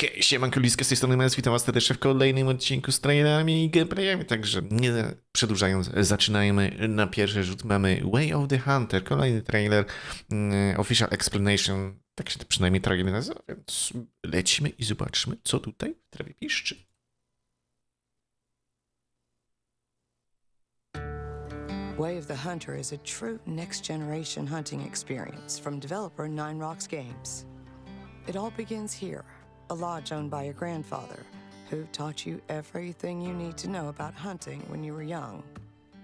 Hej, siemanko, Liska z tej strony Mes, witam was serdecznie w kolejnym odcinku z trailerami i gameplayami, także nie przedłużając, zaczynajmy. Na pierwszy rzut mamy Way of the Hunter, kolejny trailer, official explanation, tak się to przynajmniej trailer nazywa, więc lecimy i zobaczmy, co tutaj w trawie piszczy. Way of the Hunter is a true next-generation hunting experience from developer Nine Rocks Games. It all begins here, a lodge owned by your grandfather, who taught you everything you need to know about hunting when you were young.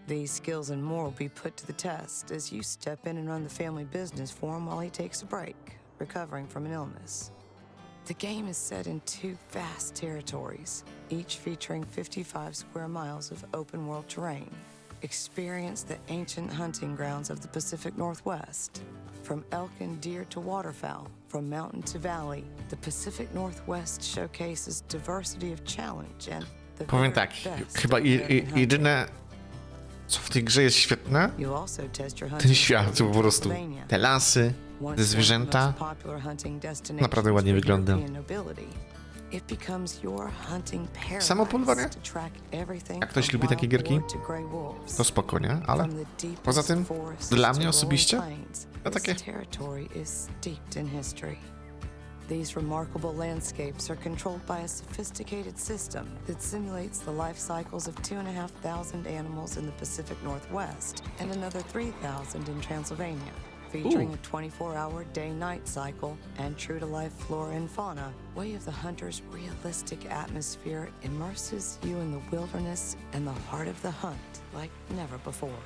These skills and more will be put to the test as you step in and run the family business for him while he takes a break, recovering from an illness. The game is set in two vast territories, each featuring 55 square miles of open-world terrain. Experience the ancient hunting grounds of the Pacific Northwest. From elk and deer to waterfowl, from mountain to valley, the Pacific Northwest showcases diversity of challenge and the Powiem tak, chyba jedyne, co w tej grze jest świetne, ten świat, po prostu te lasy, te zwierzęta, naprawdę ładnie wygląda. Samo polowanie? Jak ktoś lubi takie gierki, to spoko, nie? Ale poza tym, dla mnie osobiście, to takie... These remarkable landscapes are controlled by a sophisticated system that simulates the life cycles of 2,500 animals in the Pacific Northwest and another 3,000 in Transylvania, featuring a 24-hour day-night cycle and true-to-life flora and fauna. Way of the Hunter's realistic atmosphere immerses you in the wilderness and the heart of the hunt like never before.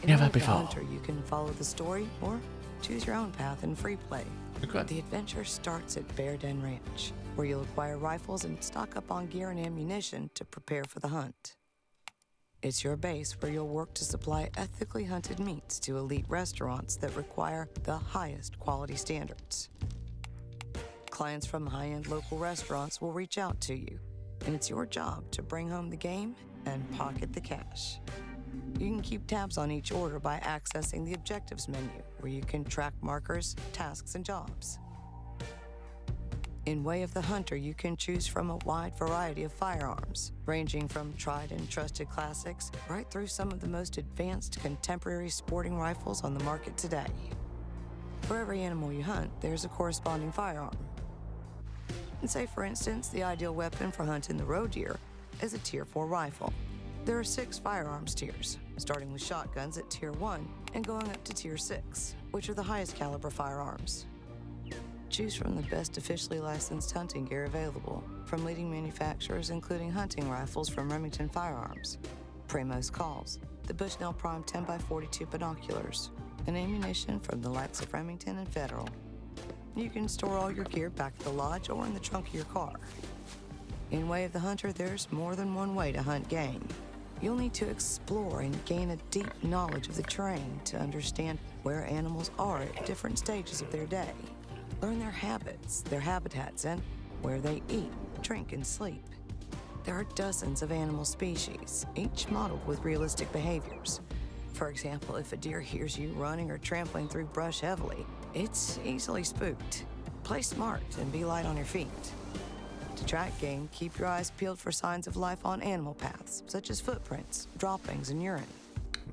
In Way of the Hunter, you can follow the story or choose your own path in free play. Okay. The adventure starts at Bear Den Ranch, where you'll acquire rifles and stock up on gear and ammunition to prepare for the hunt. It's your base where you'll work to supply ethically hunted meats to elite restaurants that require the highest quality standards. Clients from high-end local restaurants will reach out to you, and it's your job to bring home the game and pocket the cash. You can keep tabs on each order by accessing the objectives menu, where you can track markers, tasks, and jobs. In Way of the Hunter, you can choose from a wide variety of firearms, ranging from tried and trusted classics right through some of the most advanced contemporary sporting rifles on the market today. For every animal you hunt, there's a corresponding firearm. And say, for instance, the ideal weapon for hunting the roe deer is a Tier 4 rifle. There are 6 firearms tiers, starting with shotguns at Tier 1 and going up to Tier 6, which are the highest caliber firearms. Choose from the best officially licensed hunting gear available, from leading manufacturers including hunting rifles from Remington Firearms, Primos Calls, the Bushnell Prime 10x42 binoculars, and ammunition from the likes of Remington and Federal. You can store all your gear back at the lodge or in the trunk of your car. In Way of the Hunter, there's more than one way to hunt game. You'll need to explore and gain a deep knowledge of the terrain to understand where animals are at different stages of their day. Learn their habits, their habitats, and where they eat, drink, and sleep. There are dozens of animal species, each modeled with realistic behaviors. For example, if a deer hears you running or trampling through brush heavily, it's easily spooked. Play smart and be light on your feet. To track game, keep your eyes peeled for signs of life on animal paths, such as footprints, droppings, and urine.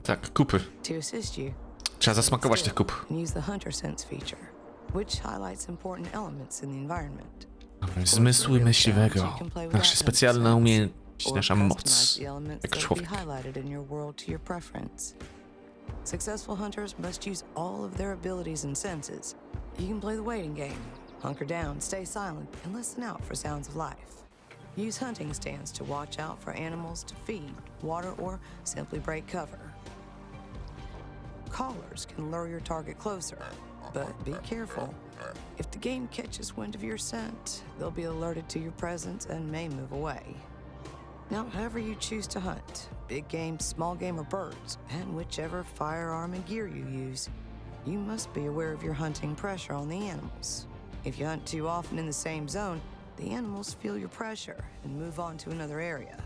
Tak, kupy. To assist you, Trzeba zasmakować tych kup. use the Hunter Sense feature, which highlights important elements in the environment. Zmysły myśliwego. Nasza specjalna umiejętność, nasza moc. Jak człowiek. Highlighted in your world to your preference. Successful hunters must use all of their abilities and senses. You can play the waiting game. Hunker down, stay silent, and listen out for sounds of life. Use hunting stands to watch out for animals to feed, water, or simply break cover. Callers can lure your target closer, but be careful. If the game catches wind of your scent, they'll be alerted to your presence and may move away. Now, however you choose to hunt, big game, small game, or birds, and whichever firearm and gear you use, you must be aware of your hunting pressure on the animals. If you hunt too often in the same zone, the animals feel your pressure and move on to another area.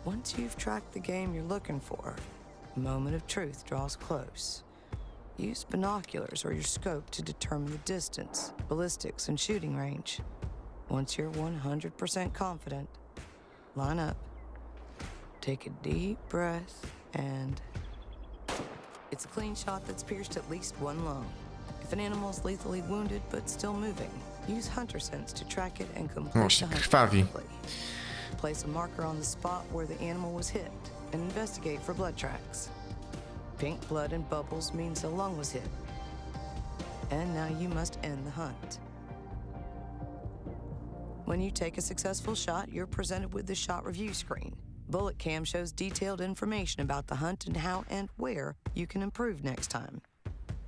Once you've tracked the game you're looking for, the moment of truth draws close. Use binoculars or your scope to determine the distance, ballistics, and shooting range. Once you're 100% confident, line up, take a deep breath, and it's a clean shot that's pierced at least one lung. If an animal is lethally wounded but still moving, use hunter sense to track it and complete the hunt krwawi. quickly. Place a marker on the spot where the animal was hit and investigate for blood tracks. Pink blood and bubbles means the lung was hit. And now you must end the hunt. When you take a successful shot, you're presented with the shot review screen. Bullet cam shows detailed information about the hunt and how and where you can improve next time.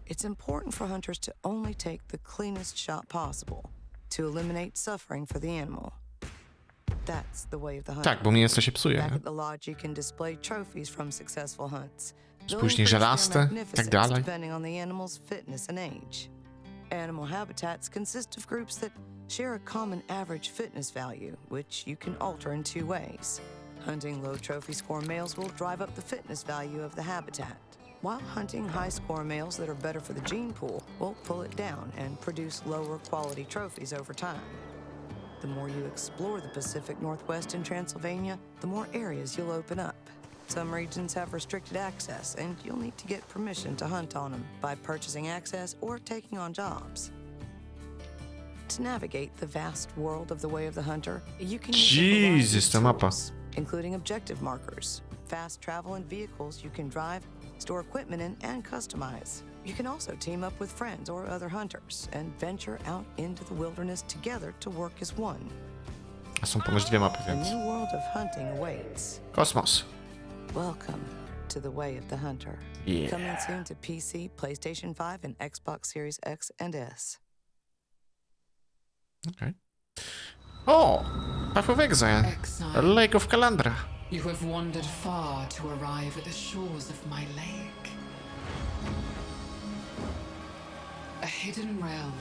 It's important for hunters to only take the cleanest shot possible to eliminate suffering for the animal. That's the way of the hunter. Tak, bo mięso się psuje. Back Nie? at the lodge, you can display trophies from successful hunts. Później żelaste, tak dalej. Depending on the animal's fitness and age. Animal habitats consist of groups that share a common average fitness value, which you can alter in two ways. Hunting low trophy score males will drive up the fitness value of the habitat, while hunting high score males that are better for the gene pool will pull it down and produce lower quality trophies over time. The more you explore the Pacific Northwest and Transylvania, the more areas you'll open up. Some regions have restricted access, and you'll need to get permission to hunt on them by purchasing access or taking on jobs. To navigate the vast world of the Way of the Hunter, you can use a variety of Jesus, ta mapa. tools, including objective markers, fast travel and vehicles you can drive, store equipment in, and customize. You can also team up with friends or other hunters and venture out into the wilderness together to work as one. A są ponoć dwie mapy, A więc... new world of hunting awaits. Kosmos. Welcome to the Way of the Hunter. Yeah. Coming soon to PC, PlayStation 5, and Xbox Series X and S. Okej. O! Path of Exile. Exile. Lake of Calandra. You have wandered far to arrive at the shores of my lake. A hidden realm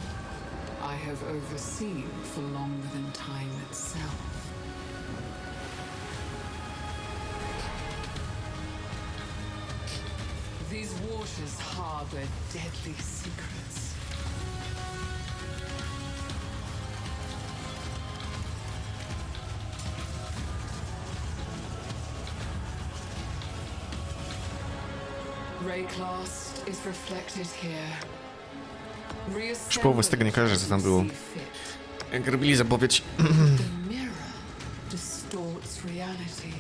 I have overseen for longer than time itself. These waters harbor deadly secrets. Rayclast is reflected here. Już połowę z tego nie kojarzę, co tam było. Jak robili zapowiedź. The mirror distorts reality.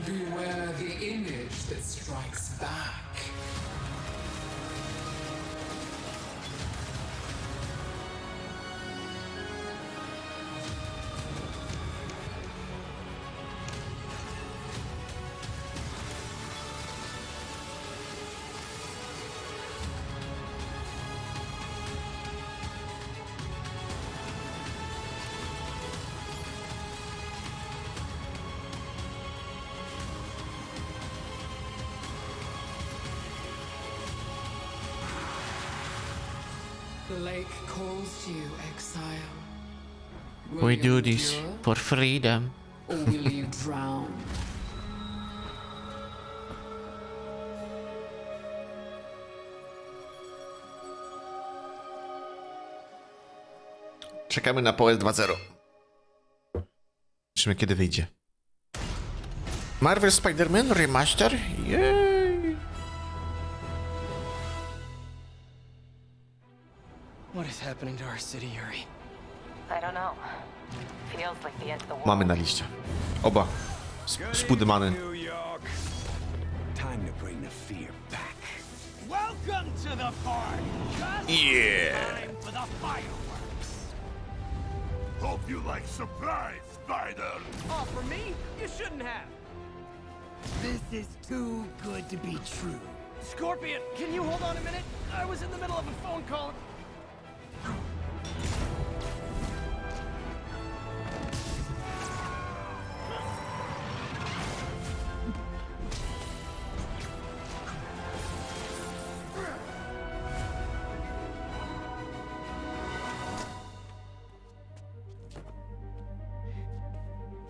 Beware the image that strikes back. The lake calls you, exile. Will We you do this endure, for freedom. or will you drown? Czekamy na POS 2.0. Zobaczymy, kiedy wyjdzie. Marvel Spider-Man Remaster? Jej! What is happening to our city, Yuri? I don't know. Feels like the end of the world. Mamy na liście. Oba. Spudmany. New York. Time to bring the fear back. Welcome to the party. Just Yeah! time for the fireworks. Hope you like surprise, Spider. Oh, for me? You shouldn't have. This is too good to be true. Scorpion, can you hold on a minute? I was in the middle of a phone call.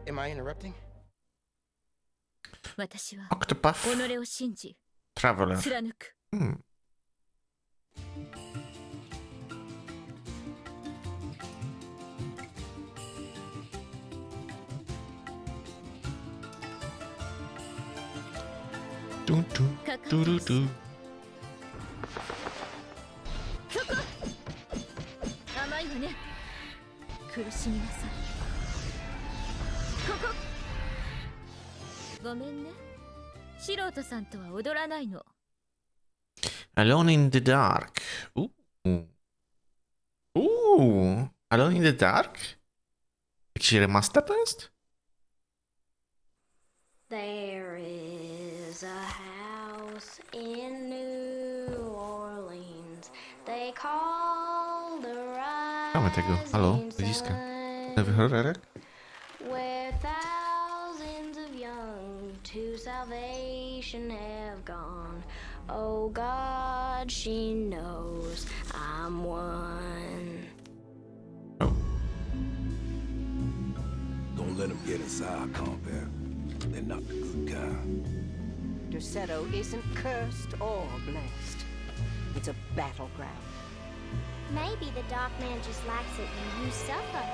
Am I interrupting? 私は Octopath 己を信じ Traveler. 貫く Tu, tu, tu, tu, tu. 甘いわね苦しみなさいここごめんね素人さんとは踊らないの Alone in the Dark. Alone in the Dark? Jakiś remaster to jest? There is a house in New Orleans. They call the Mamy tego. Halo, rising ludziska. sun, Nowy horrorek? where thousands of young to salvation have gone. Oh God, she knows I'm one. Oh. Don't let them get inside, compare. They're not the good kind. Dusetto isn't cursed or blessed. It's a battleground. Maybe the Dark Man just likes it when you suffer.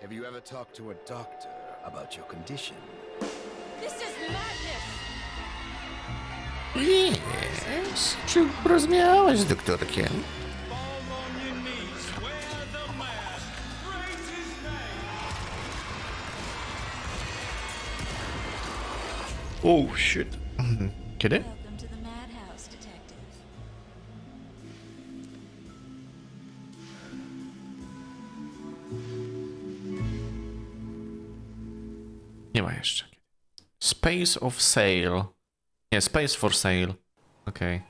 Have you ever talked to a doctor about your condition? This is madness! Yes. Czy porozmawiałeś z doktorkiem? Oh shit. Kiedy? Welcome to the madhouse, detective. Nie ma jeszcze. Space of Sale. Nie, Space for Sale. Okej.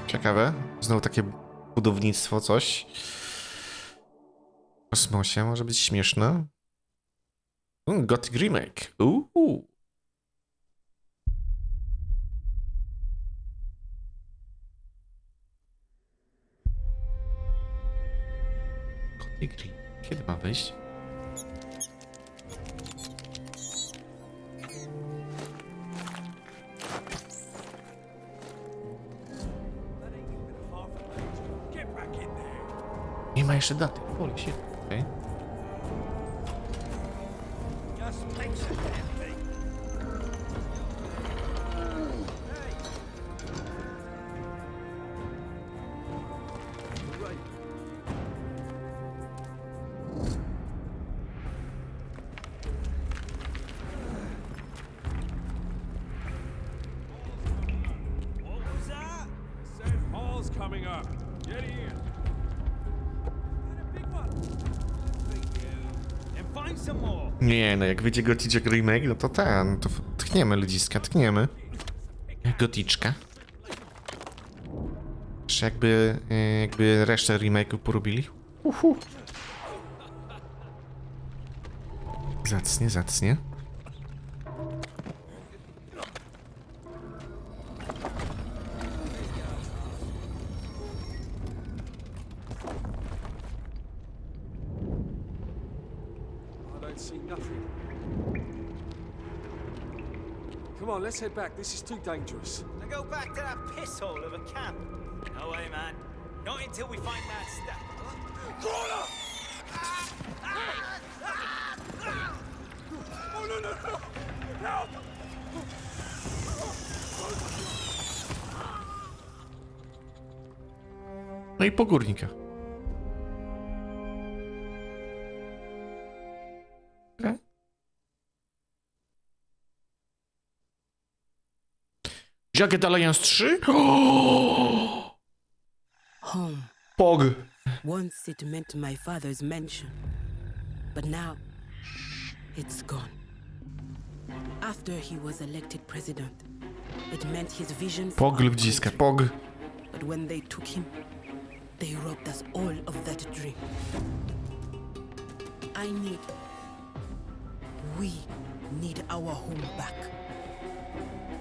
Ciekawe. Znowu takie budownictwo, coś. W kosmosie może być śmieszne. Gothic Remake. Gothic Remake. Kiedy ma wyjść? Nie ma jeszcze daty. Holy shit. Okay. Coming up. Get in. Nie, no jak wyjdzie Gothic Remake, no to ten, to tchniemy ludziska, tchniemy. Goticzka. Jeszcze jakby resztę remake'u porobili. Zacnie, zacnie. Come on, let's head back. This is too dangerous. And go back to that piss hole of a camp. No way, man. Not until we find that stuff. No i po górnikach. Okay. Jagged Alliance 3? Home. Pog. Once it meant my father's mansion, but now it's gone. After he was elected president, it meant his vision for Pog ludziska, pog. But when they took him, they robbed us all of that dream. We need our home back.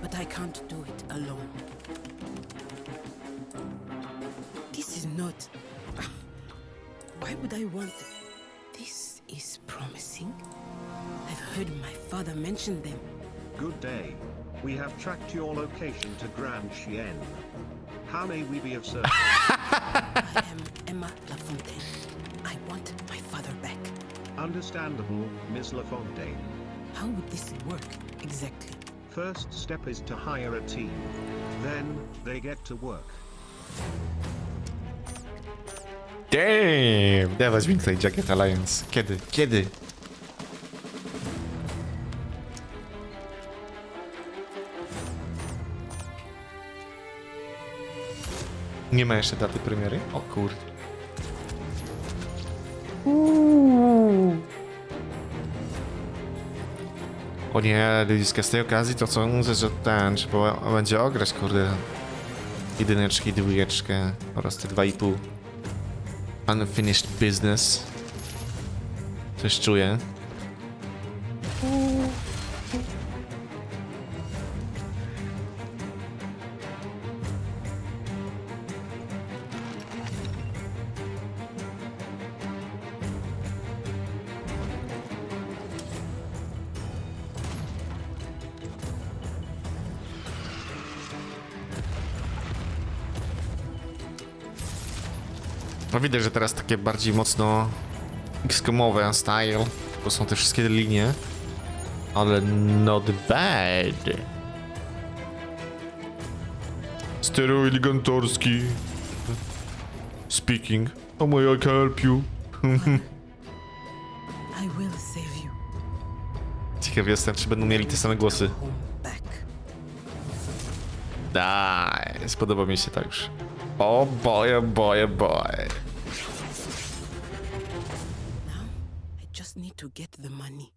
But I can't do it alone. This is not... Why would I want it? This is promising. I've heard my father mention them. Good day. We have tracked your location to Grand Chien. How may we be of service? I am Emma Lafontaine. I want my father back. Understandable, Miss Lafontaine. How would this work exactly? First step is to hire a team. Then they get to work. Damn! Dawać więcej Jagged Alliance. Kiedy? Kiedy? Nie ma jeszcze daty premiery? O kurde. O nie, ludziska, z tej okazji to co mówię, że ten, trzeba będzie ograć, kurde. Jedyneczki, dwójeczkę oraz te 2,5. Unfinished business. Coś czuję. No widać, że teraz takie bardziej mocno XCOM-owe style, bo są te wszystkie linie, ale not bad. Stereo elegantorski. Speaking. Oh my, I can help you. I will save you. Ciekaw jestem, czy będą mieli te same głosy. Daj, spodoba mi się to już. Oh boy, oh boy, oh boy. Now, I just need to get the money.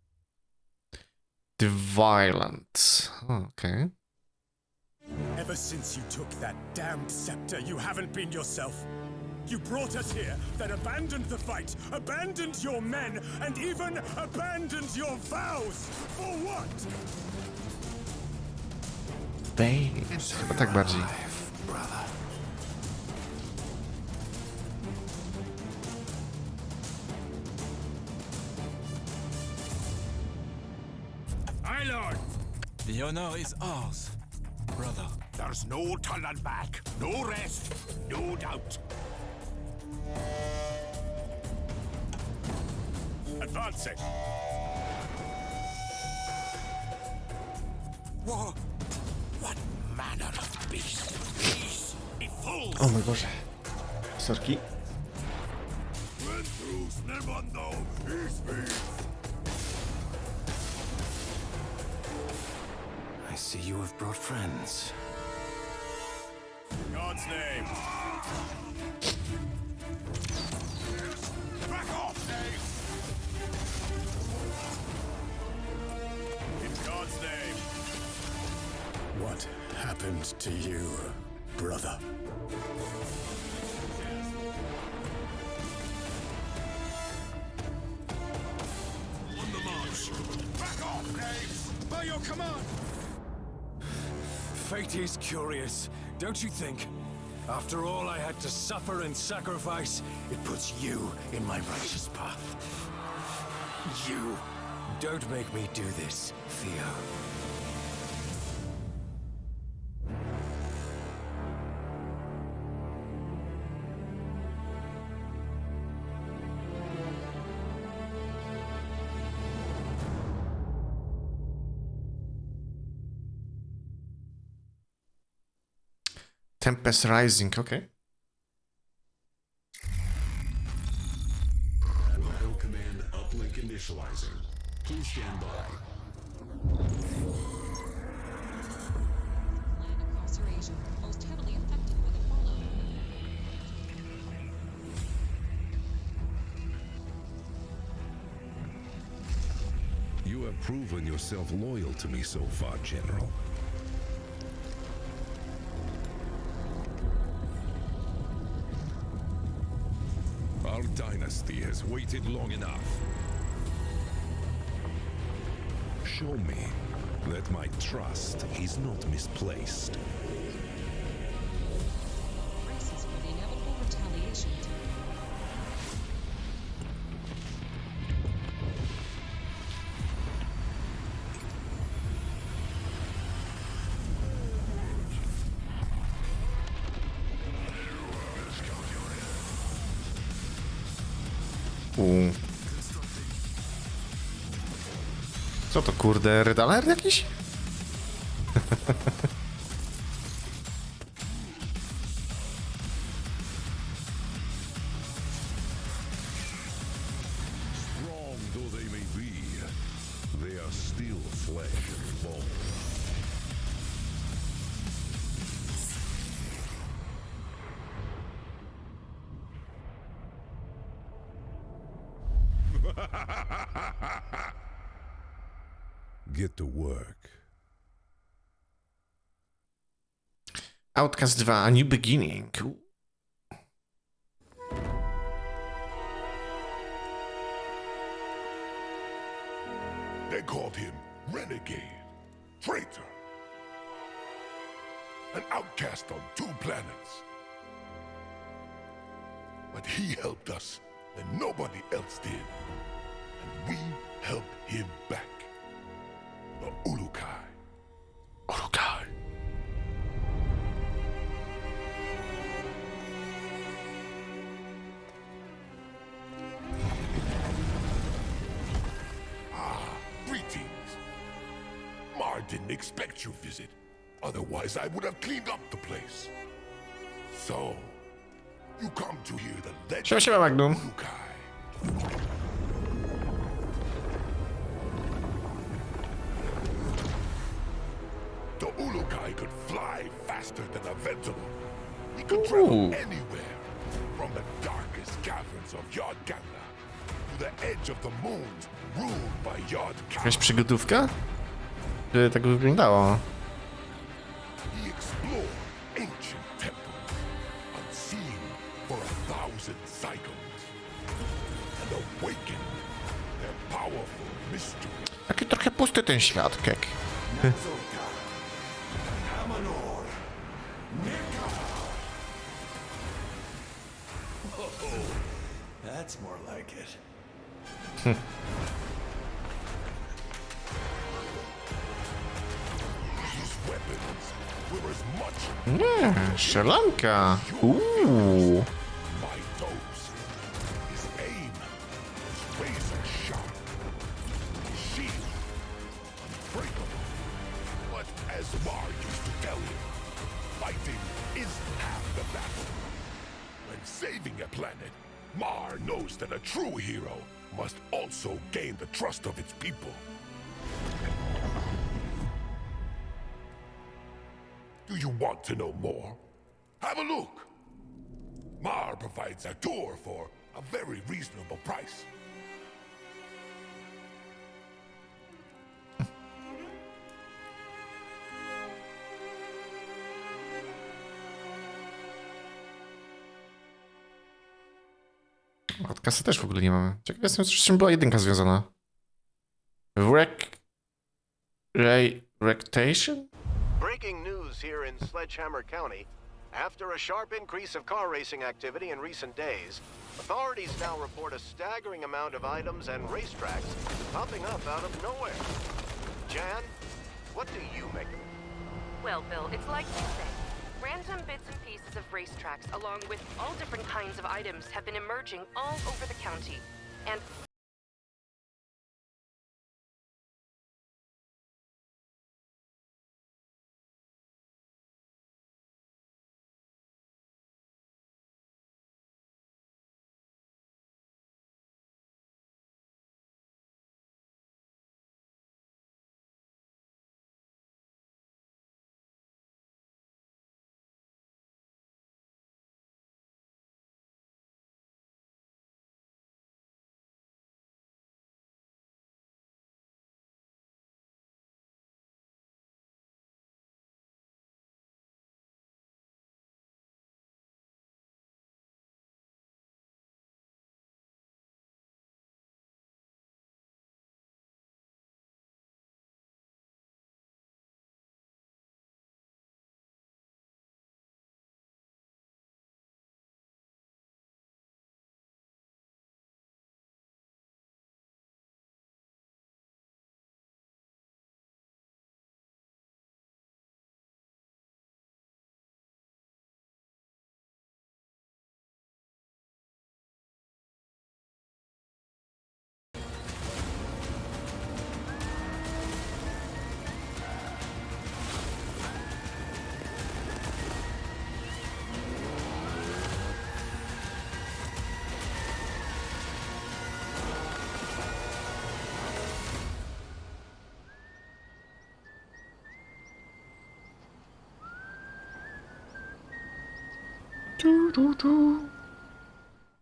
The Violent. Okay. Ever since you took that damned scepter, you haven't been yourself. You brought us here, then abandoned the fight, abandoned your men, and even abandoned your vows. For what? Chyba tak bardziej. Aye, Lord. The honor is ours, brother. There's no turning back, no rest, no doubt. Advancing. What manner of beast? These be fools. O mój Boże. Sorki. I see you have brought friends. God's name. Back off, Dave. In God's name. What happened to you, brother? On the march. Back off, Dave. By your command. Fate is curious, don't you think? After all I had to suffer and sacrifice, it puts you in my righteous path. You. Don't make me do this, Theo. Tempest Rising, okej. Welcome command uplink initializing. Please stand by. You have proven yourself loyal to me so far, General. Our dynasty has waited long enough. Show me that my trust is not misplaced. Braces for the inevitable retaliation. Co to kurde, redaler jakiś? Strong though they may be, they are still flesh and bone. Get to work. Outcast 2, A New Beginning. They called him renegade, traitor, an outcast on 2 planets. But he helped us, and nobody else did. And we helped him back. The Ulukai. Ulukai. Greetings. Mar didn't expect your visit. Otherwise, I would have cleaned up the place. So, you come to hear the legend Siema, Magnum. of Ulukai. The Ulukai could fly faster than a Ventolin. He could travel anywhere, from the darkest caverns of Yardganda to the edge of the moons ruled by Yardganda. Jakaś przygodówka? Żeby tak wyglądało. He explored ancient temples, unseen for 1,000 cycles, and awakened their powerful mystery. Taki trochę pusty ten świat, kek. That's more like it. His weapons were as much Nie, strzelanka. my dose. His aim was razor sharp. His shield unbreakable. But as Mar used to tell him, fighting is half the battle. When saving a planet, Mar knows that a true hero must also gain the trust of its people. Do you want to know more? Have a look. Mar provides a tour for a very reasonable price. Od kasy też w ogóle nie mamy. Ciekaw jestem, z czym była jedynka związana. Rectation? Breaking news here in Sledgehammer County. After a sharp increase of car racing activity in recent days, authorities now report a staggering amount of items and racetracks popping up out of nowhere. Jan, what do you make of it? Well, Bill, it's like you say. Random bits and pieces of racetracks, along with all different kinds of items, have been emerging all over the county. And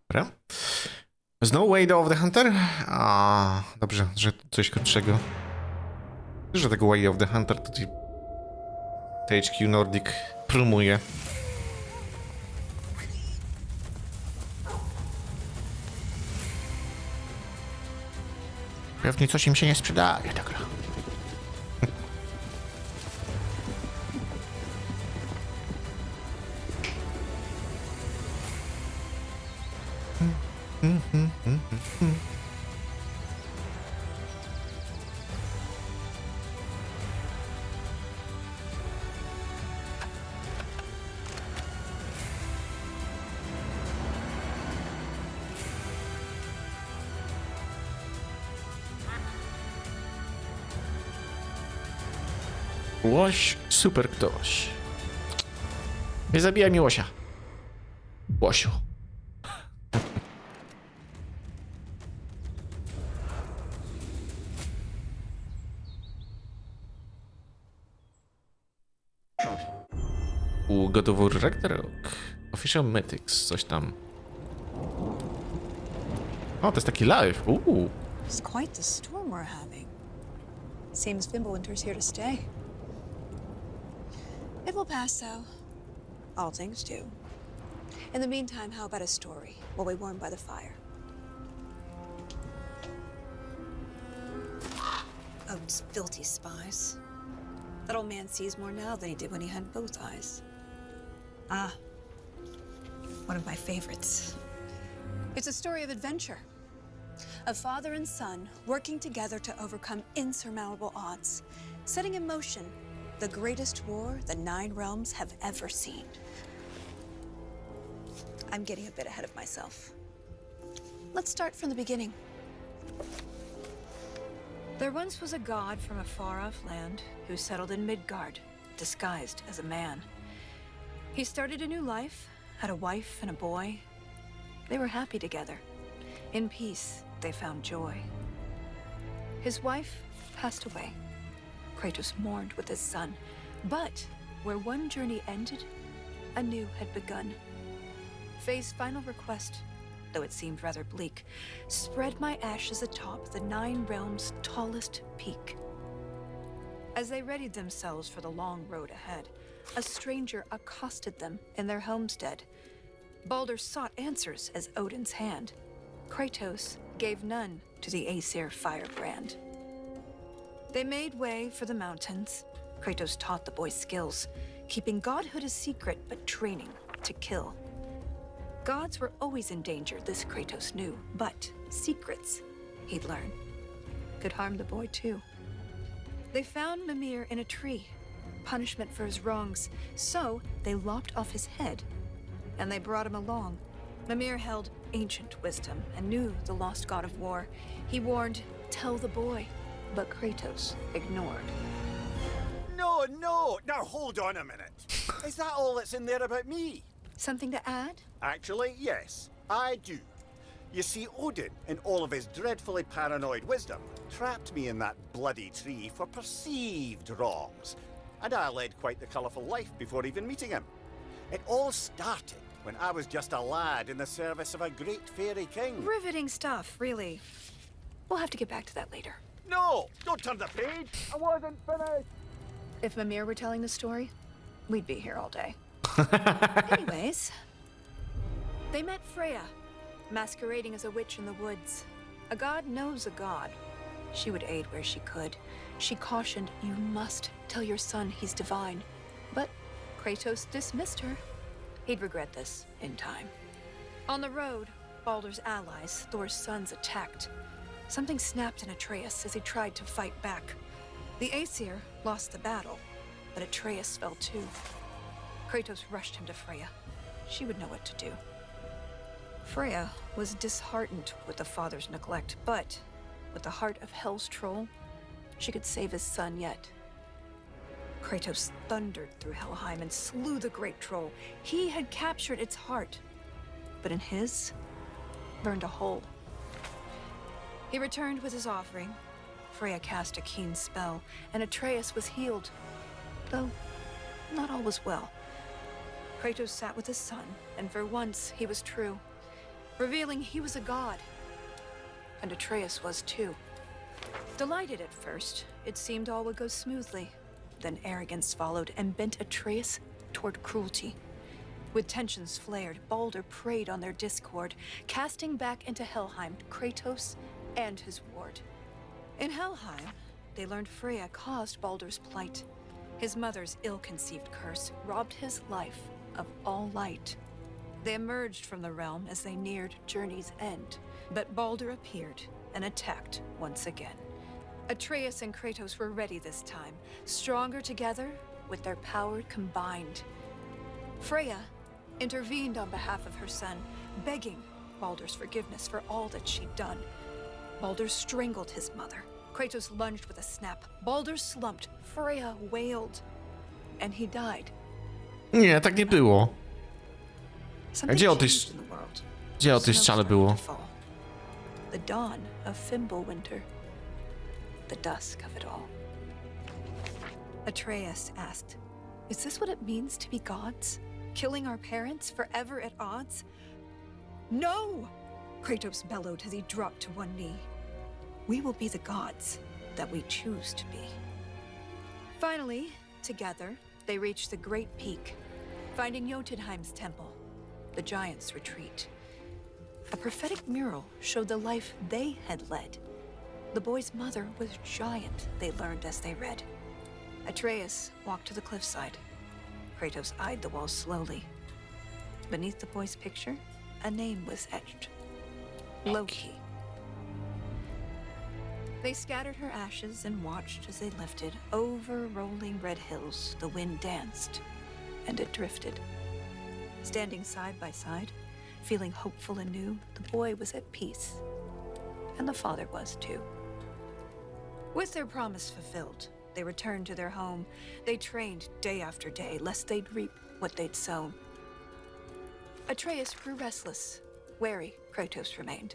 Dobra. Znowu Way of the Hunter? A, dobrze, że coś krótszego. Że tego Way of the Hunter tutaj THQ Nordic promuje. Pewnie coś im się nie sprzedaje, tak. Łoś, super ktoś. Nie zabijaj mi łosia. Łosiu. Gotowy Ragnarok. Official Mythics, coś tam. O, to jest taki live. It's quite the storm we're having. Seems Fimbulwinter's here to stay. It will pass, though. All things do. In the meantime, how about a story while we warm by the fire? Odin's filthy spies. That old man sees more now than he did when he had both eyes. Ah, one of my favorites. It's a story of adventure. A father and son working together to overcome insurmountable odds, setting in motion the greatest war the 9 realms have ever seen. I'm getting a bit ahead of myself. Let's start from the beginning. There once was a god from a far-off land who settled in Midgard, disguised as a man. He started a new life, had a wife and a boy. They were happy together. In peace, they found joy. His wife passed away. Kratos mourned with his son. But where one journey ended, a new had begun. Faye's final request, though it seemed rather bleak, spread my ashes atop the 9 realms' tallest peak. As they readied themselves for the long road ahead, a stranger accosted them in their homestead. Baldur sought answers as Odin's hand. Kratos gave none to the Aesir firebrand. They made way for the mountains. Kratos taught the boy skills, keeping godhood a secret but training to kill. Gods were always in danger, this Kratos knew, but secrets, he'd learn, could harm the boy too. They found Mimir in a tree, punishment for his wrongs, so they lopped off his head, and they brought him along. Mimir held ancient wisdom and knew the lost god of war. He warned, tell the boy, but Kratos ignored. No, now hold on a minute. Is that all that's in there about me? Something to add? Actually, yes, I do. You see, Odin, in all of his dreadfully paranoid wisdom, trapped me in that bloody tree for perceived wrongs. And I led quite the colourful life before even meeting him. It all started when I was just a lad in the service of a great fairy king. Riveting stuff, really. We'll have to get back to that later. No! Don't turn the page! I wasn't finished! If Mimir were telling the story, we'd be here all day. Anyways, they met Freya, masquerading as a witch in the woods. A god knows a god. She would aid where she could. She cautioned, you must tell your son he's divine. But Kratos dismissed her. He'd regret this in time. On the road, Baldur's allies, Thor's sons, attacked. Something snapped in Atreus as he tried to fight back. The Aesir lost the battle, but Atreus fell too. Kratos rushed him to Freya. She would know what to do. Freya was disheartened with the father's neglect, but with the heart of Hell's troll, she could save his son yet. Kratos thundered through Helheim and slew the great troll. He had captured its heart, but in his burned a hole. He returned with his offering. Freya cast a keen spell, and Atreus was healed, though not all was well. Kratos sat with his son, and for once he was true, revealing he was a god. And Atreus was too. Delighted at first, it seemed all would go smoothly. Then arrogance followed and bent Atreus toward cruelty. With tensions flared, Baldur preyed on their discord, casting back into Helheim Kratos and his ward. In Helheim, they learned Freya caused Baldur's plight. His mother's ill-conceived curse robbed his life of all light. They emerged from the realm as they neared journey's end, but Baldur appeared and attacked once again. Atreus and Kratos were ready this time, stronger together with their power combined. Freya intervened on behalf of her son, begging Baldur's forgiveness for all that she'd done. Baldur strangled his mother. Kratos lunged with a snap. Baldur slumped. Freya wailed. And he died. Nie, tak nie było. Gdzie o tej strzale było? The dawn of Fimbulwinter. The dusk of it all. Atreus asked, "Is this what it means to be gods? Killing our parents forever at odds?" "No!" Kratos bellowed as he dropped to one knee. "We will be the gods that we choose to be." Finally, together, they reached the great peak, finding Jotunheim's temple, the giants' retreat. A prophetic mural showed the life they had led. The boy's mother was giant, they learned as they read. Atreus walked to the cliffside. Kratos eyed the wall slowly. Beneath the boy's picture, a name was etched. Loki. They scattered her ashes and watched as they lifted. Over rolling red hills, the wind danced, and it drifted. Standing side by side, feeling hopeful and new, the boy was at peace. And the father was too. With their promise fulfilled, they returned to their home. They trained day after day, lest they'd reap what they'd sown. Atreus grew restless. Wary, Kratos remained.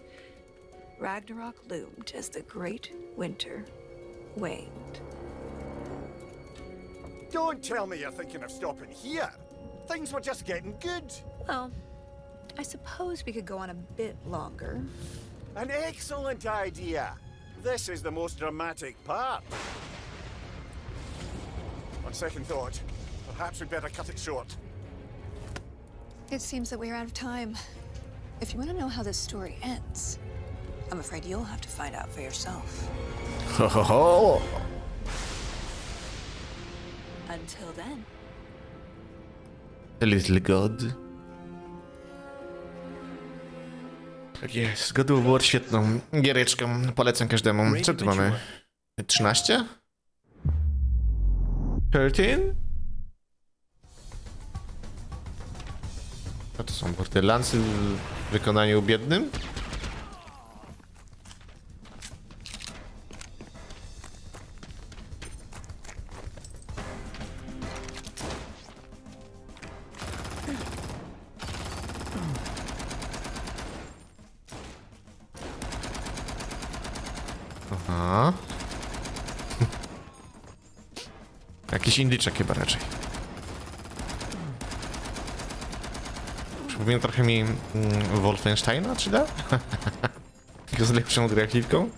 Ragnarok loomed as the great winter waned. Don't tell me you're thinking of stopping here. Things were just getting good. Well, I suppose we could go on a bit longer. An excellent idea. This is the most dramatic part. On second thought, perhaps we'd better cut it short. It seems that we're out of time. If you want to know how this story ends, I'm afraid you'll have to find out for yourself. Ho, ho, ho. Until then. The Little God. Tak jest, God of War świetną giereczką, polecam każdemu. Co tu mamy? 13? 13? Co to są borderlandsy w wykonaniu biednym? Aha. Jakiś indyczek chyba raczej. Przypomina trochę mi Wolfensteina 3D? Tylko z lepszą grafiką.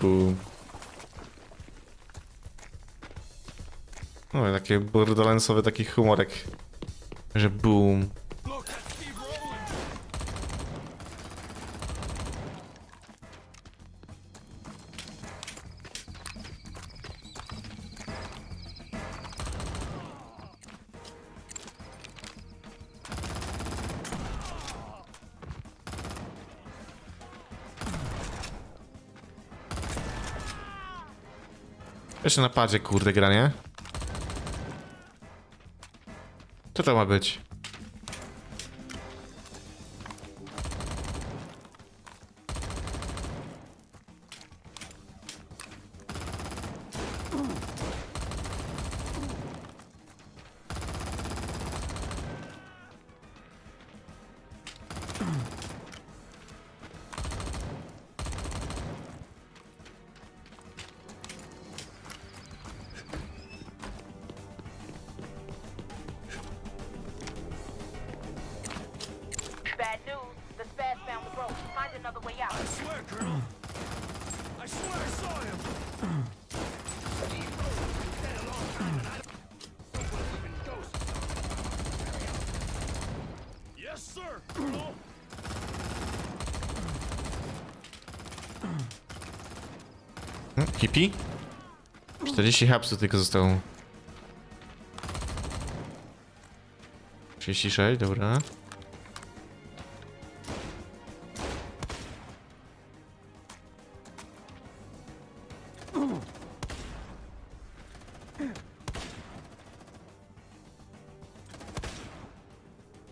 Boom. O, takie borderlandsowy taki humorek, że boom. Jeszcze na padzie, kurde, granie. Co to ma być? Bad news. The spaz found the rope. Find another way out. I swear, Colonel. I swear I saw him. Yes, sir, Colonel. Hippie? 40 hapsów tylko zostało. 36, dobra.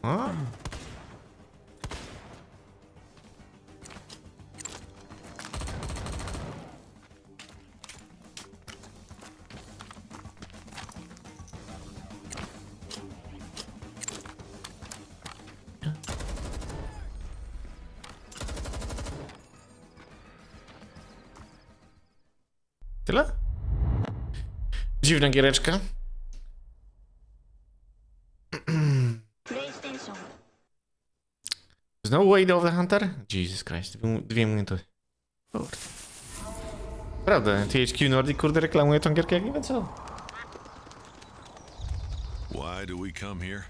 O? Tyle? Dziwna giereczka. Znowu Way of the Hunter? Jesus Christ, 2 minuty. Kurde. Prawda, THQ Nordic kurde reklamuje tą gierkę jak nie wiem co. Why do we come here?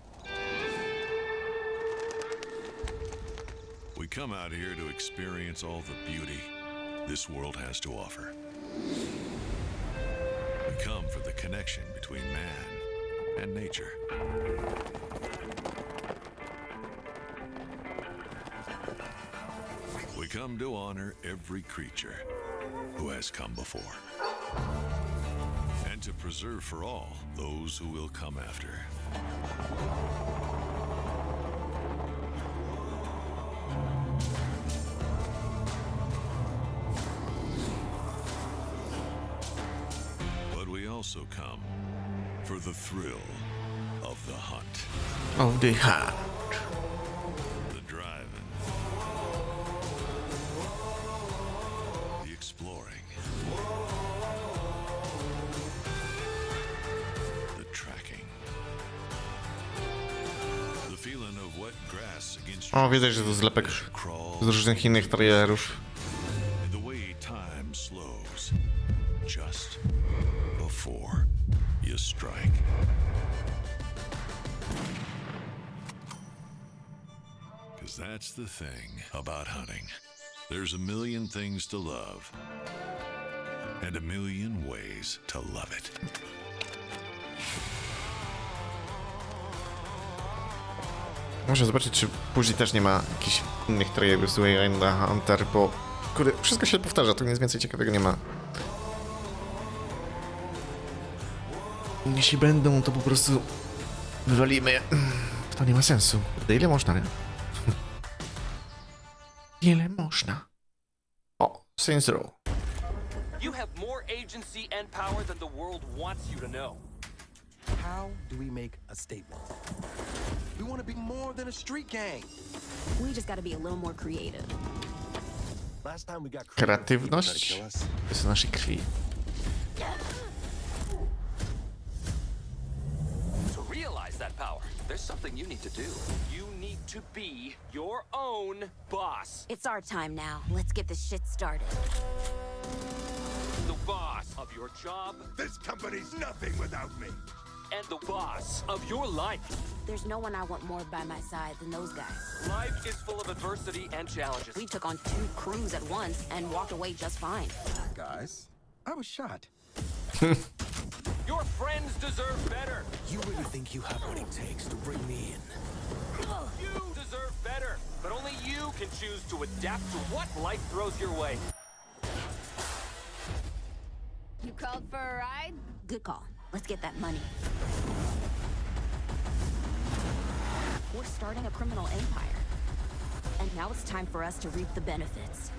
We come out here to experience all the beauty this world has to offer. We come for the connection between man and nature. We come to honor every creature who has come before, and to preserve for all those who will come after. But we also come for the thrill of the hunt. Of the hunt. The driving. The exploring. The tracking. The feeling of wet grass against O, widać, że to zlepek z różnych innych trailerów. the way time slows just before you strike. Because that's the thing about hunting. There's a million things to love, and a million ways to love it. Muszę zobaczyć, czy później też nie ma jakichś innych trailerów z Way of the Hunter, bo kurde, wszystko się powtarza, tu nic więcej ciekawego nie ma. Jeśli będą, to po prostu wywalimy je. To nie ma sensu. Kurde, ile można, nie? Ile można? O, Saints Row. You have more agency and power than the world wants you to know. How do we make a statement? We want to be more than a street gang. We just got to be a little more creative. Last time we got Kreatywność jest w naszej krwi. To realize that power, there's something you need to do. You need to be your own boss. It's our time now. Let's get this shit started. The boss of your job. This company's nothing without me. And the boss of your life. There's no one I want more by my side than those guys. Life is full of adversity and challenges. We took on 2 crews at once and walked away just fine. Guys, I was shot. Your friends deserve better. You really think you have what it takes to bring me in? You deserve better, but only you can choose to adapt to what life throws your way. You called for a ride? Good call. Let's get that money. We're starting a criminal empire. And now it's time for us to reap the benefits.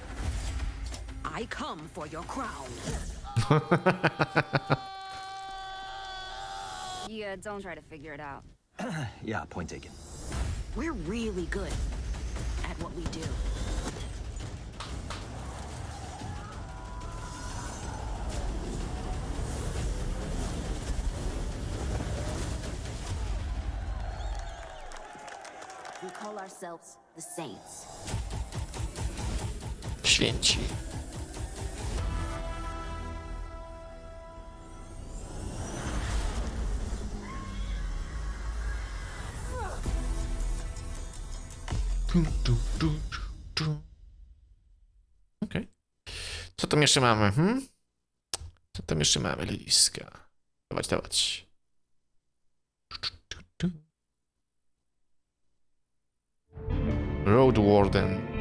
I come for your crown. Yeah, don't try to figure it out. Yeah, point taken. We're really good at what we do. We call ourselves the Saints. Święci. Okej. Co tam jeszcze mamy? Co tam jeszcze mamy, Liska? Dawać. Road Warden.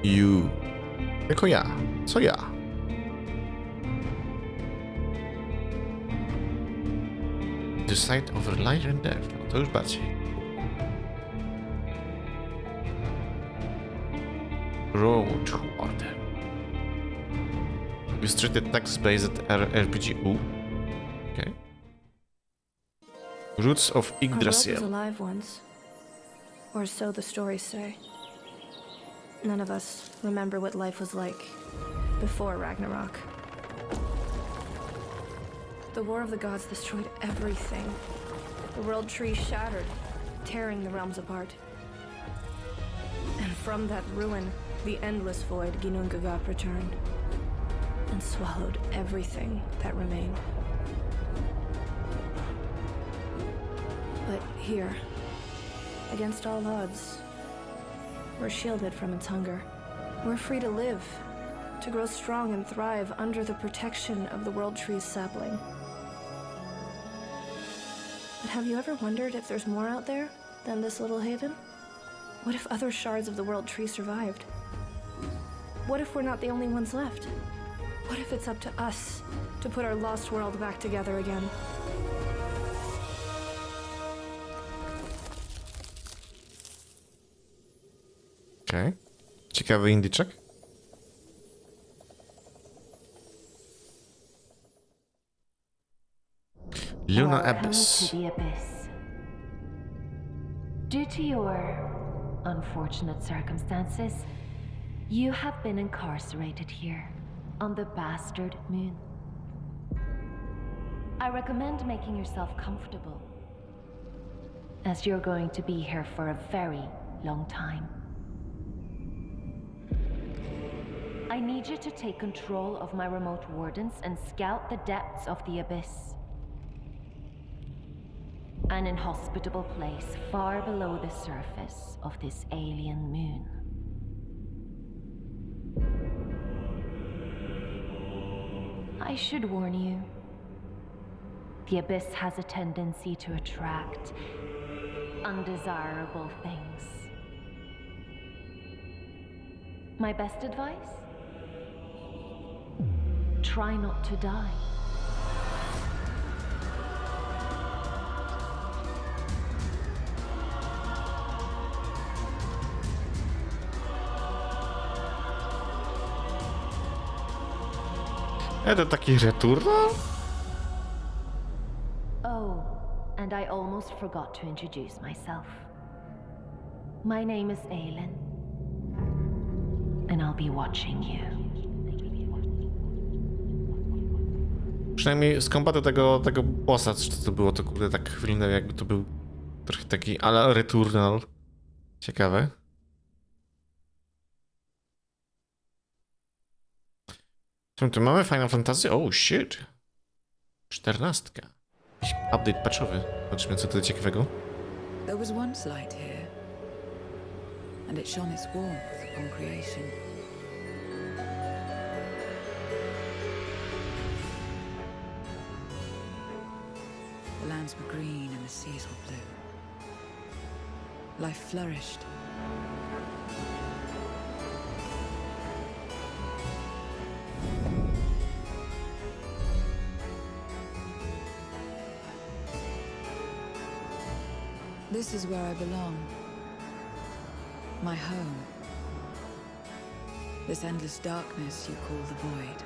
You. Jako ja. Co ja? Decide over life and death. No to już bardziej. Road Warden. Restricted text-based RPG. Okay. Roots of Our world was Yggdrasil. alive once, or so the stories say. None of us remember what life was like before Ragnarok. The War of the Gods destroyed everything. The world tree shattered, tearing the realms apart. And from that ruin, the endless void Ginnungagap returned and swallowed everything that remained. But here, against all odds, we're shielded from its hunger. We're free to live, to grow strong and thrive under the protection of the World Tree's sapling. But have you ever wondered if there's more out there than this little haven? What if other shards of the World Tree survived? What if we're not the only ones left? What if it's up to us to put our lost world back together again? Okej. Ciekawy indyczek. Luna Abyss. To the abyss. Due to your unfortunate circumstances, you have been incarcerated here on the bastard moon. I recommend making yourself comfortable, as you're going to be here for a very long time. I need you to take control of my remote wardens and scout the depths of the abyss. An inhospitable place far below the surface of this alien moon. I should warn you, the abyss has a tendency to attract undesirable things. My best advice? Try not to die. To taki returnal? Oh, and I almost forgot to introduce myself. My name is Aelin, and I'll be watching you. Przynajmniej z kombatu tego bossa, czy to było, to kurde tak wyglądało, jakby to był trochę taki ala returnal. Ciekawe. Co tu mamy? Final Fantasy? Oh shit. 14. Jakiś update patchowy. Zobaczymy, co tutaj ciekawego. There was once light here, and it shone its warmth upon creation. The lands were green and the seas were blue. Life flourished. This is where I belong. My home. This endless darkness you call the void.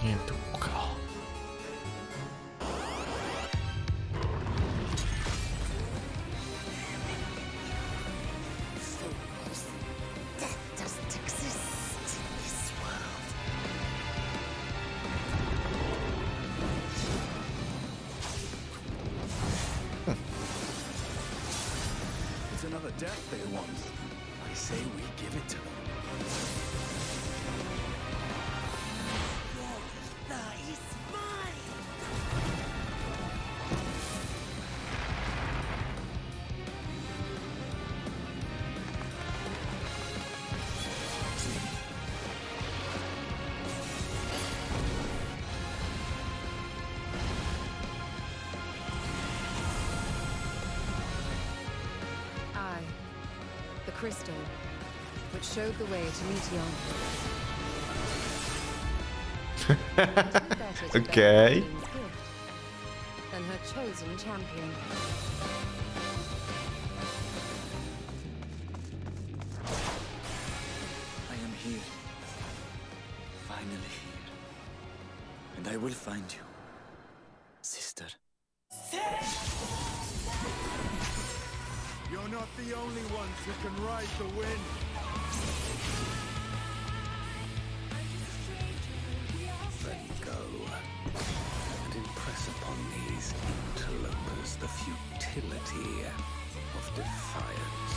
Nie długo. That doesn't exist in this world. It's another death they want. I say we give it to them. That is mine. I, the crystal, which showed the way to Meteon. Okay. And her chosen champion. I am here. Finally here. And I will find you, sister. You're not the only ones who can ride the wind. Then go and impress upon these interlopers the futility of defiance.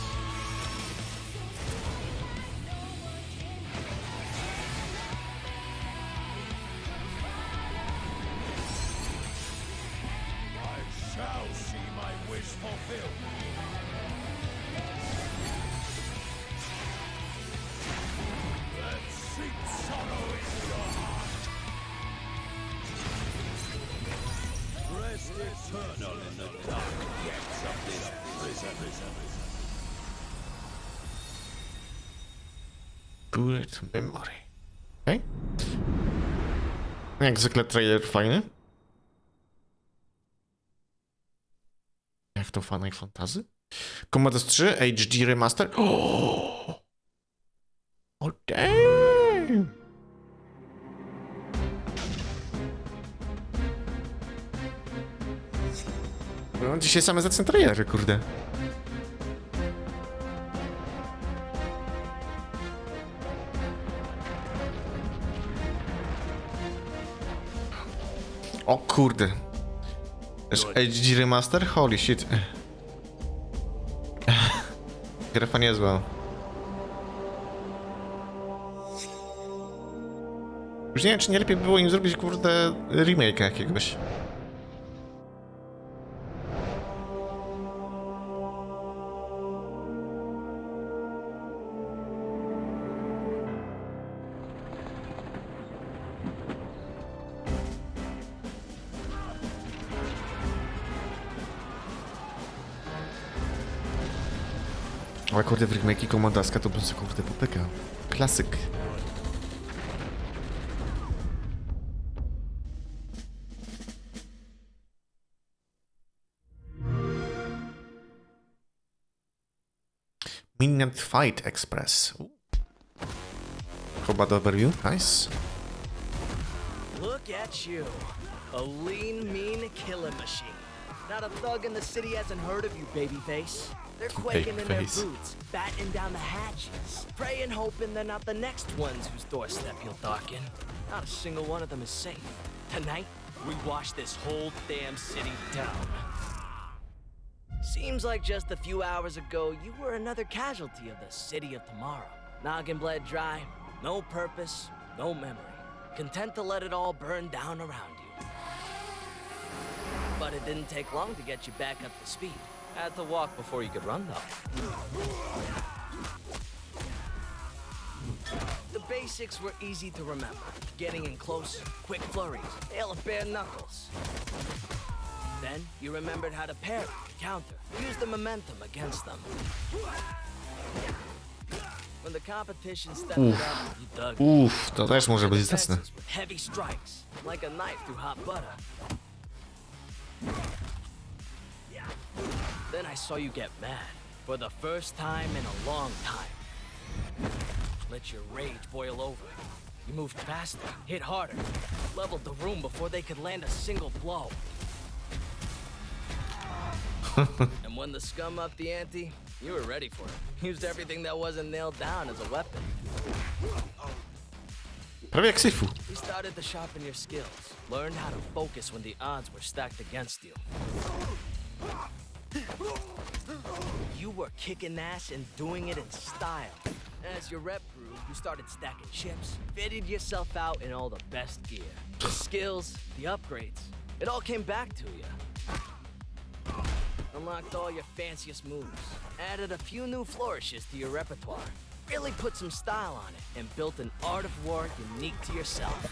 I shall see my wish fulfilled. Let's seek sorrow in your heart. Rest eternal in the dark depths of this prison. Bullet memory. Okej. Jak zwykle trailer fajny. Jak to Final Fantasy? Commandos 3 HD Remaster. Oh damn! No, dzisiaj same zacne trailery, kurde. O kurde. Też HD Remaster? Holy shit. Grafa niezła. Już nie wiem, czy nie lepiej by było im zrobić, kurde, remake'a jakiegoś. Ale kurde, w remake'i komandaska to bym sobie kurde popykał. Klasyk. Midnight Fight Express. Combat overview, nice. Look at you. A lean, mean killing machine. Not a thug in the city hasn't heard of you, babyface. They're quaking in their boots, batting down the hatches, praying, hoping they're not the next ones whose doorstep you'll darken. Not a single one of them is safe. Tonight, we wash this whole damn city down. Seems like just a few hours ago, you were another casualty of the city of tomorrow. Noggin bled dry, no purpose, no memory. Content to let it all burn down around you. But it didn't take long to get you back up to speed. Had to walk before you could run, though. The basics were easy to remember. Getting in close, quick flurries, hail of bare knuckles. Then you remembered how to parry, counter, use the momentum against them. When the competition stepped it up, you dug. To też może być zacne. Heavy strikes, like a knife through hot butter. Then I saw you get mad. For the first time in a long time. Let your rage boil over. You moved faster, hit harder, leveled the room before they could land a single blow. And when the scum upped the ante, you were ready for it. Used everything that wasn't nailed down as a weapon. Prawie jak Syfu. You started to sharpen your skills, learned how to focus when the odds were stacked against you. You were kicking ass and doing it in style. As your rep grew, you started stacking chips, fitted yourself out in all the best gear. The skills, the upgrades, it all came back to you. Unlocked all your fanciest moves, added a few new flourishes to your repertoire, really put some style on it, and built an art of war unique to yourself.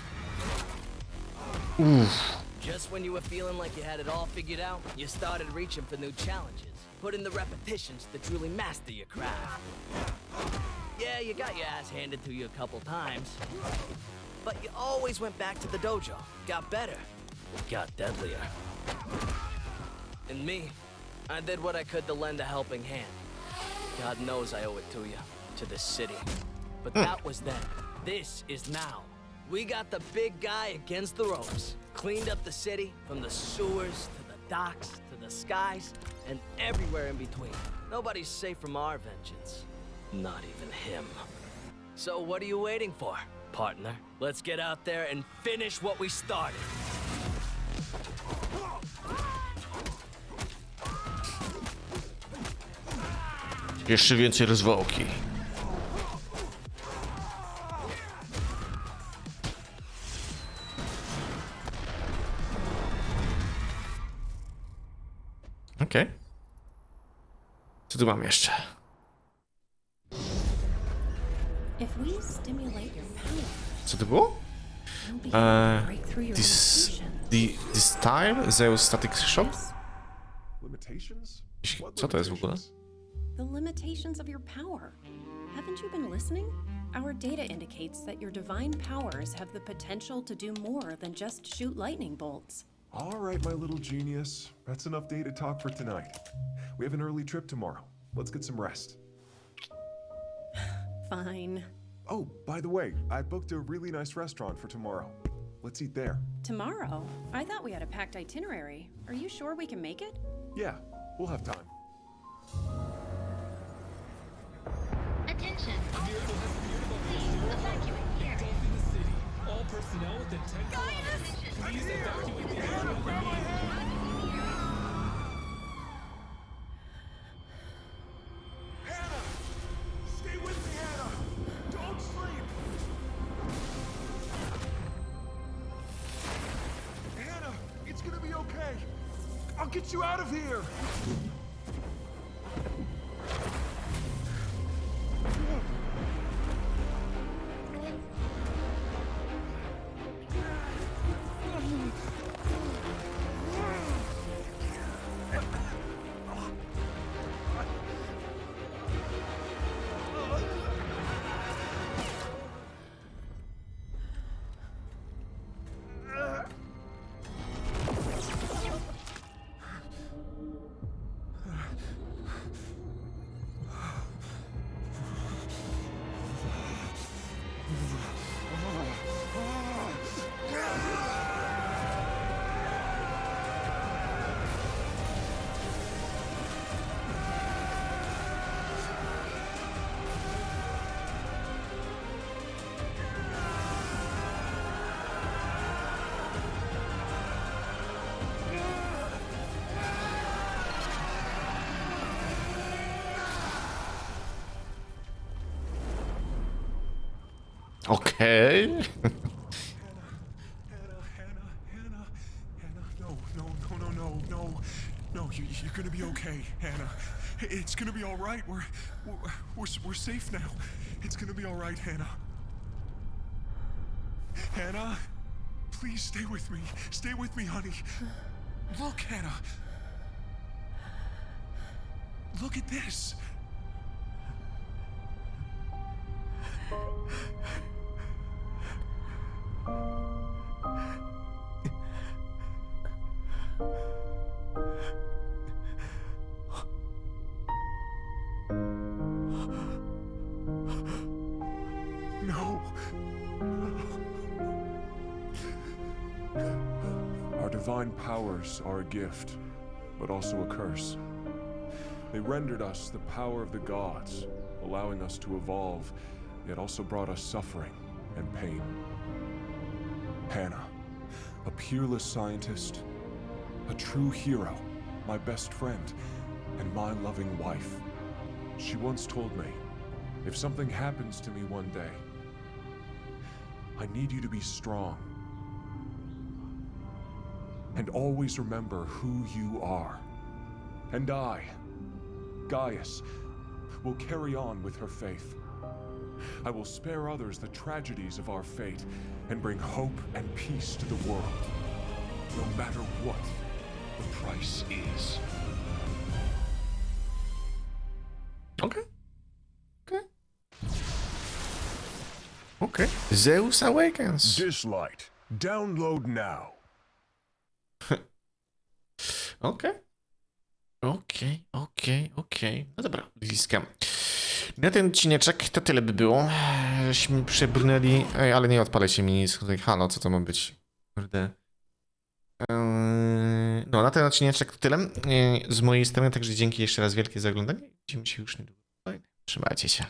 Just when you were feeling like you had it all figured out, you started reaching for new challenges, put in the repetitions to truly master your craft. Yeah, you got your ass handed to you a couple times, but you always went back to the dojo, got better, got deadlier. And me, I did what I could to lend a helping hand. God knows I owe it to you, to this city. But that was then. This is now. We got the big guy against the ropes. Cleaned up the city, from the sewers, to the docks, to the skies, and everywhere in between. Nobody's safe from our vengeance. Not even him. So what are you waiting for, partner? Let's get out there and finish what we started. Jeszcze więcej rozwałki. Okej. Co tu mam jeszcze? Co to było? This time Zeus Static Shock? Co to jest w ogóle? The limitations of your power. Haven't you been listening? Our data indicates that your divine powers have the potential to do more than just shoot lightning bolts. All right, my little genius. That's enough data talk for tonight. We have an early trip tomorrow. Let's get some rest. Fine. Oh, by the way, I booked a really nice restaurant for tomorrow. Let's eat there. Tomorrow? I thought we had a packed itinerary. Are you sure we can make it? Yeah, we'll have time. Attention. Please evacuate here. Engulfing the city. All personnel within 10 kilometers. Please evacuate the area immediately. Hannah! Stay with me, Hannah! Don't sleep! Hannah, it's gonna be okay. I'll get you out of here! Okay. No, you're gonna be okay, Hannah. It's gonna be all right. We're safe now. It's gonna be all right, Hannah. Hannah, please stay with me. Stay with me, honey. Look, Hannah. Look at this. divine powers are a gift, but also a curse. They rendered us the power of the gods, allowing us to evolve, yet also brought us suffering and pain. Hannah, a peerless scientist, a true hero, my best friend, and my loving wife. She once told me, if something happens to me one day, I need you to be strong. And always remember who you are. And I, Gaius, will carry on with her faith. I will spare others the tragedies of our fate and bring hope and peace to the world, no matter what the price is. Okay. Okay. Zeus Awakens. Dislight. Download now. Okej. No dobra, bliska. Na ten odcineczek to tyle by było. Żeśmy przebrnęli. Ej, ale nie odpalę się mi nic tutaj. Halo, co to ma być? Kurde. No, na ten odcineczek to tyle z mojej strony, także dzięki jeszcze raz wielkie za oglądanie. Widzimy się już niedługo. Trzymajcie się.